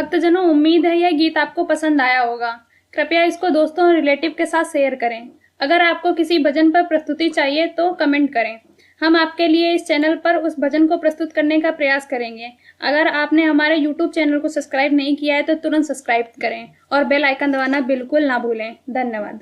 भक्तजनों, उम्मीद है यह गीत आपको पसंद आया होगा। कृपया इसको दोस्तों और रिलेटिव के साथ शेयर करें। अगर आपको किसी भजन पर प्रस्तुति चाहिए तो कमेंट करें। हम आपके लिए इस चैनल पर उस भजन को प्रस्तुत करने का प्रयास करेंगे। अगर आपने हमारे YouTube चैनल को सब्सक्राइब नहीं किया है तो तुरंत सब्सक्राइब करें और बेल आइकन दबाना बिल्कुल ना भूलें। धन्यवाद।